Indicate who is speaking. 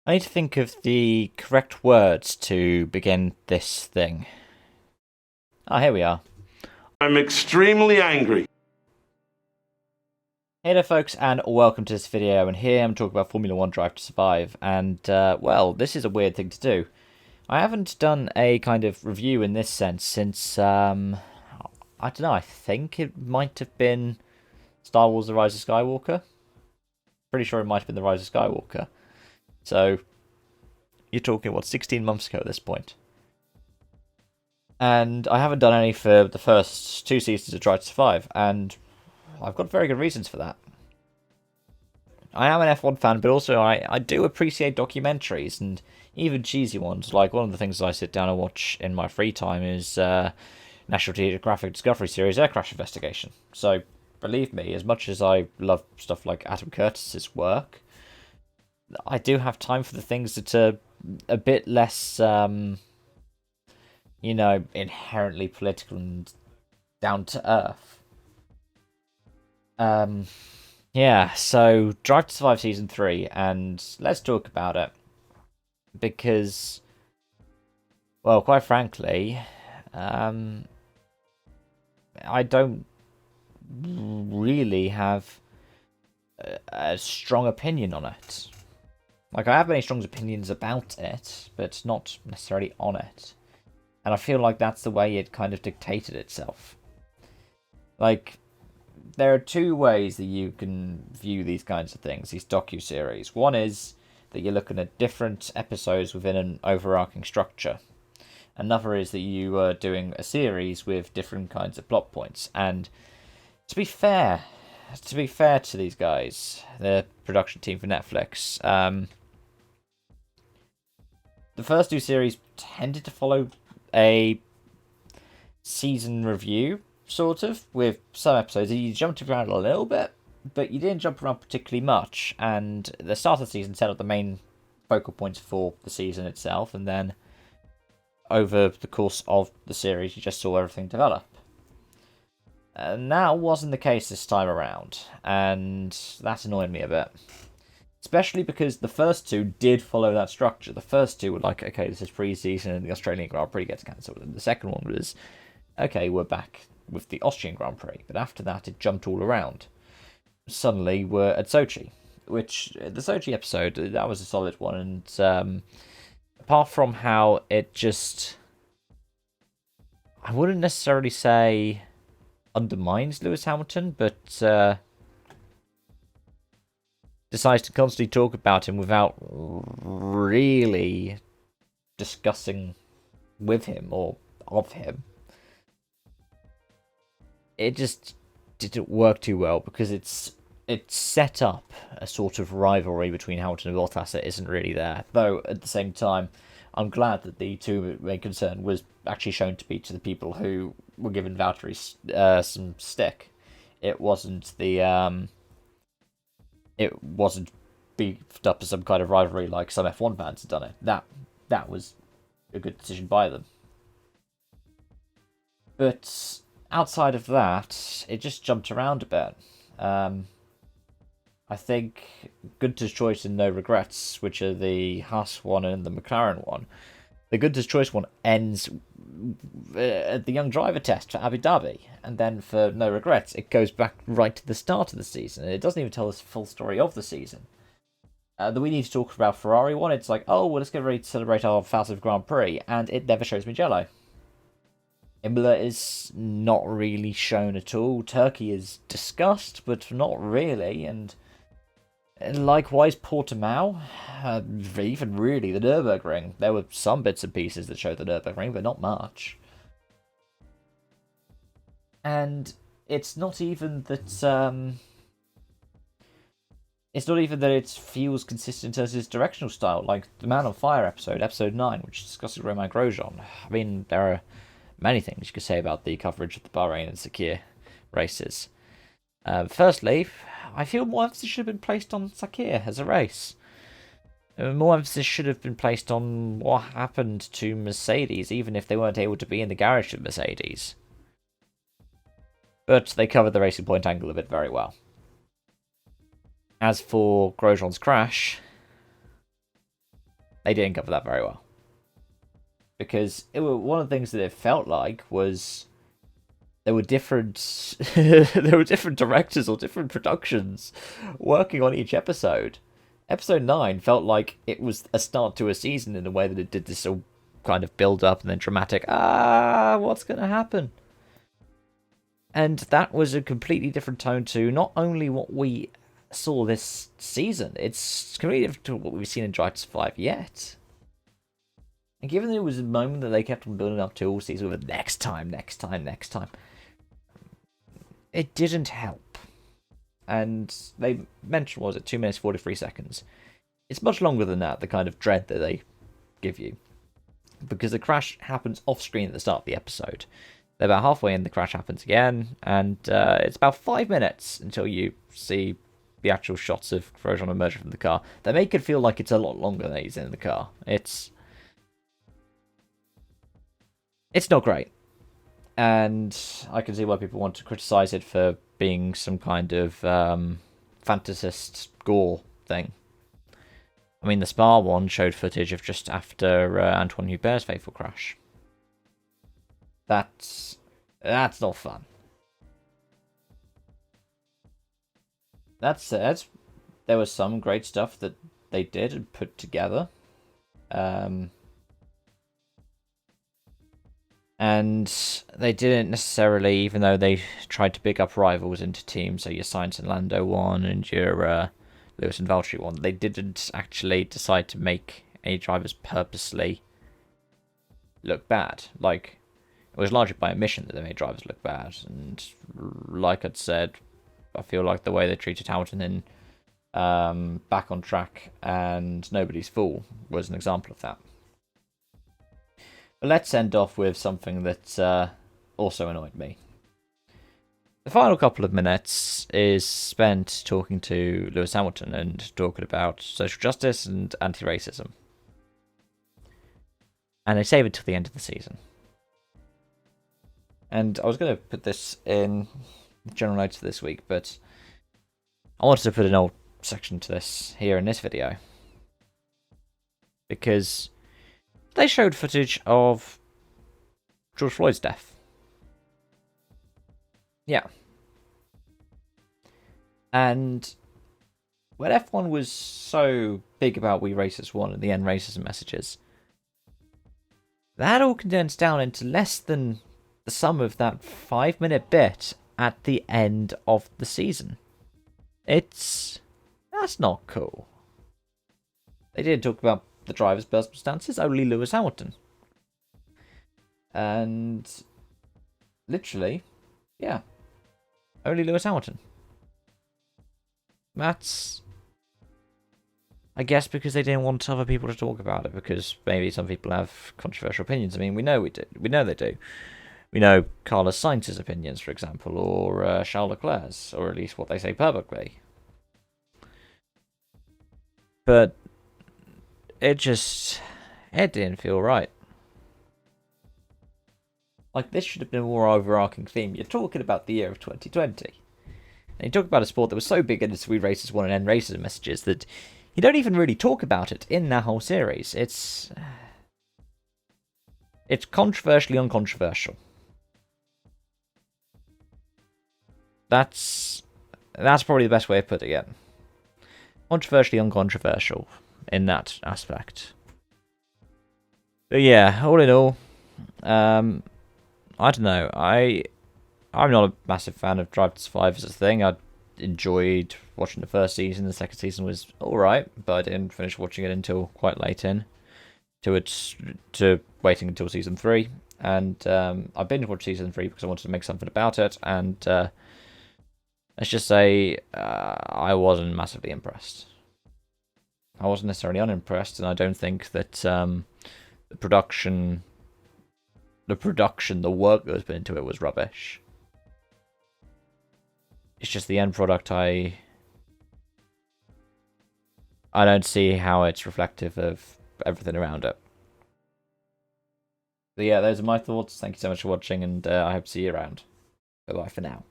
Speaker 1: I need to think of the correct words to begin this thing. Ah, here we are.
Speaker 2: I'm extremely angry.
Speaker 1: Hey there, folks, and welcome to this video. And here I'm talking about Formula One Drive to Survive. And, well, this is a weird thing to do. I haven't done a kind of review in this sense since, I don't know, I think it might have been Star Wars The Rise of Skywalker. Pretty sure it might have been The Rise of Skywalker. So, you're talking, what, 16 months ago at this point. And I haven't done any for the first two seasons of Drive to Survive, and I've got very good reasons for that. I am an F1 fan, but also I do appreciate documentaries, and even cheesy ones. Like, one of the things I sit down and watch in my free time is National Geographic Discovery Series Air Crash Investigation. So, believe me, as much as I love stuff like Adam Curtis's work, I do have time for the things that are a bit less, inherently political and down to earth. Yeah, so Drive to Survive Season 3, and let's talk about it. Because, well, quite frankly, I don't really have a strong opinion on it. Like, I have many strong opinions about it, but not necessarily on it. And I feel like that's the way it kind of dictated itself. Like, there are two ways that you can view these kinds of things, these docu-series. One is that you're looking at different episodes within an overarching structure. Another is that you are doing a series with different kinds of plot points. And to be fair to these guys, the production team for Netflix, the first two series tended to follow a season review, sort of, with some episodes. You jumped around a little bit, but you didn't jump around particularly much. And the start of the season set up the main focal points for the season itself, and then over the course of the series, you just saw everything develop. And that wasn't the case this time around, and that annoyed me a bit. Especially because the first two did follow that structure. The first two were like, okay, this is pre-season and the Australian Grand Prix gets cancelled. And the second one was, okay, we're back with the Austrian Grand Prix. But after that, it jumped all around. Suddenly, we're at Sochi. Which, the Sochi episode, that was a solid one. And apart from how it just, I wouldn't necessarily say undermines Lewis Hamilton, but decides to constantly talk about him without really discussing with him or of him. It just didn't work too well because it's set up a sort of rivalry between Hamilton and Bottas that isn't really there. Though at the same time, I'm glad that the two main concern was actually shown to be to the people who were given Valtteri some stick. It wasn't it wasn't beefed up as some kind of rivalry like some F1 fans had done it. That was a good decision by them. But outside of that, it just jumped around a bit. I think Gunter's Choice and No Regrets, which are the Haas one and the McLaren one, the Gunter's Choice one ends at the young driver test for Abu Dhabi, and then for No Regrets, it goes back right to the start of the season, and it doesn't even tell us the full story of the season. Then we need to talk about Ferrari one. It's like, oh, well, let's get ready to celebrate our Fastest Grand Prix, and it never shows Mugello. Imola is not really shown at all. Turkey is discussed, but not really, and likewise, Portimao, even really the Nürburgring. There were some bits and pieces that showed the Nürburgring, but not much. And it's not even that it feels consistent as his directional style, like the Man on Fire episode 9, which discusses Romain Grosjean. I mean, there are many things you could say about the coverage of the Bahrain and Sakir races. Firstly, I feel more emphasis should have been placed on Sakir as a race. More emphasis should have been placed on what happened to Mercedes, even if they weren't able to be in the garage with Mercedes. But they covered the Racing Point angle of it very well. As for Grosjean's crash, they didn't cover that very well. Because one of the things that it felt like was there were different directors or different productions working on each episode. Episode 9 felt like it was a start to a season in a way that it did this all kind of build up and then dramatic, what's going to happen? And that was a completely different tone to not only what we saw this season, it's completely different to what we've seen in Drive to Survive yet. And given that it was a moment that they kept on building up to all season with next time, it didn't help. And they mentioned, what was it, 2 minutes 43 seconds. It's much longer than that, the kind of dread that they give you. Because the crash happens off screen at the start of the episode. They're about halfway in, the crash happens again, and it's about 5 minutes until you see the actual shots of Grosjean emerging from the car. They make it feel like it's a lot longer than he's in the car. It's not great. And I can see why people want to criticize it for being some kind of fantasist gore thing. I mean, the Spa one showed footage of just after Antoine Hubert's fateful crash. That's not fun. That said, there was some great stuff that they did and put together. And they didn't necessarily, even though they tried to pick up rivals into teams, so your Sainz and Lando one and your Lewis and Valtteri one, they didn't actually decide to make any drivers purposely look bad. Like, it was largely by omission that they made drivers look bad. And like I'd said, I feel like the way they treated Hamilton in Back on Track and Nobody's Fool was an example of that. But let's end off with something that also annoyed me. The final couple of minutes is spent talking to Lewis Hamilton and talking about social justice and anti-racism. And they save it till the end of the season. And I was going to put this in general notes for this week, but I wanted to put an old section to this here in this video. Because they showed footage of George Floyd's death. Yeah. And when F1 was so big about We Racist One and the end racism messages, that all condensed down into less than the sum of that 5-minute bit at the end of the season. That's not cool. They did talk about the driver's personal stances, only Lewis Hamilton. And literally, yeah, only Lewis Hamilton. That's, I guess, because they didn't want other people to talk about it, because maybe some people have controversial opinions. I mean, we know they do. We know Carlos Sainz's opinions, for example, or Charles Leclerc's, or at least what they say publicly. But it didn't feel right. Like, this should have been a more overarching theme. You're talking about the year of 2020. And you talk about a sport that was so big in its We Racist One and End Racism messages that you don't even really talk about it in that whole series. It's controversially uncontroversial. That's probably the best way of putting it. Controversially uncontroversial in that aspect. But yeah, all in all, I don't know. I'm not a massive fan of Drive to Survive as a thing. I enjoyed watching the first season. The second season was alright, but I didn't finish watching it until quite late in. To waiting until season 3. And I binge watched season 3 because I wanted to make something about it. And let's just say I wasn't massively impressed. I wasn't necessarily unimpressed, and I don't think that the work that was put into it was rubbish. It's just the end product, I don't see how it's reflective of everything around it. But yeah, those are my thoughts. Thank you so much for watching, and I hope to see you around. Bye-bye for now.